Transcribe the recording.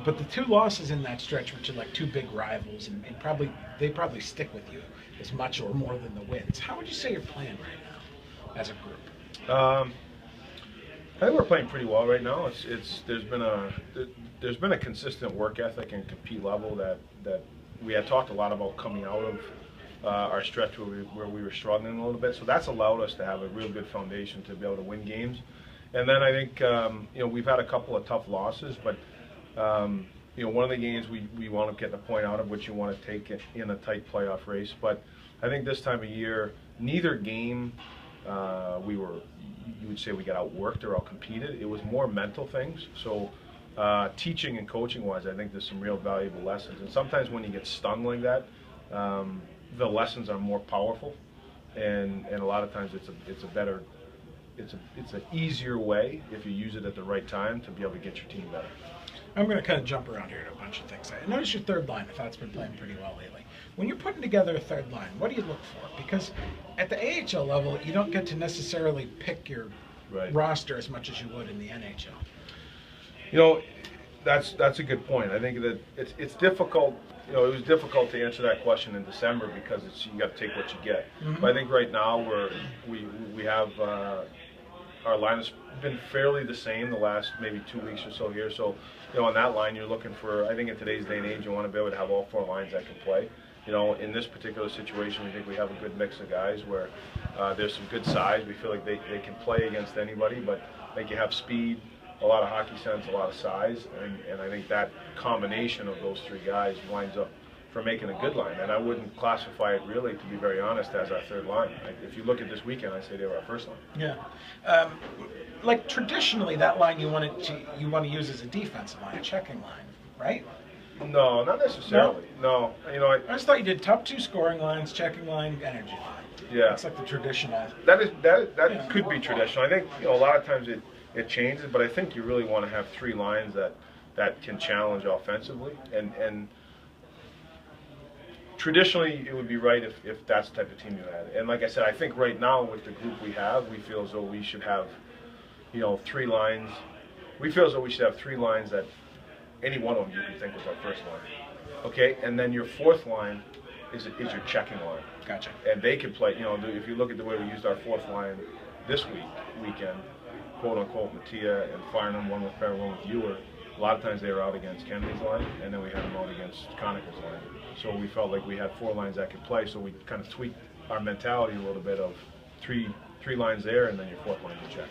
But the two losses in that stretch, which are like two big rivals, and they probably stick with you as much or more than the wins. How would you say you're playing right now as a group? I think we're playing pretty well right now. There's been a consistent work ethic and compete level that we had talked a lot about coming out of our stretch where we were struggling a little bit. So that's allowed us to have a real good foundation to be able to win games. And then I think we've had a couple of tough losses, but one of the games we want to get the point out of, which you want to take it in a tight playoff race. But I think this time of year, neither game you would say we got outworked or outcompeted. It was more mental things. So teaching and coaching wise, I think there's some real valuable lessons. And sometimes when you get stung like that, the lessons are more powerful, and a lot of times it's an easier way if you use it at the right time to be able to get your team better. I'm going to kind of jump around here to a bunch of things. I noticed your third line. I thought it's been playing pretty well lately. When you're putting together a third line, what do you look for? Because at the AHL level, you don't get to necessarily pick your roster as much as you would in the NHL. That's a good point. I think that it's difficult. It was difficult to answer that question in December because you got to take what you get. Mm-hmm. But I think right now we have our line has been fairly the same the last maybe 2 weeks or so here. So on that line, you're looking for. I think in today's day and age, you want to be able to have all four lines that can play. In this particular situation, we think we have a good mix of guys where there's some good size. We feel like they can play against anybody, but I think you have speed, a lot of hockey sense, a lot of size, and I think that combination of those three guys winds up for making a good line. And I wouldn't classify it really, to be very honest, as our third line. If you look at this weekend, I say they were our first line. Yeah. Like traditionally, that line you want to use as a defensive line, a checking line, right? No, not necessarily. No. I just thought you did top two scoring lines, checking line, energy line. Yeah. It's like the traditional. That could be traditional. I think a lot of times it changes, but I think you really want to have three lines that can challenge offensively. And traditionally, it would be right if that's the type of team you had. And like I said, I think right now with the group we have, we feel as though we should have, three lines. We feel as though we should have three lines that any one of them you can think was our first line. Okay, and then your fourth line is your checking line. Gotcha. And they can play. If you look at the way we used our fourth line this weekend, quote unquote, Mattia and Farnham, one with Farrell, one with Ewer. A lot of times they were out against Kennedy's line, and then we had them out against Conacher's line. So we felt like we had four lines that could play. So we kind of tweaked our mentality a little bit of three lines there, and then your fourth line to check.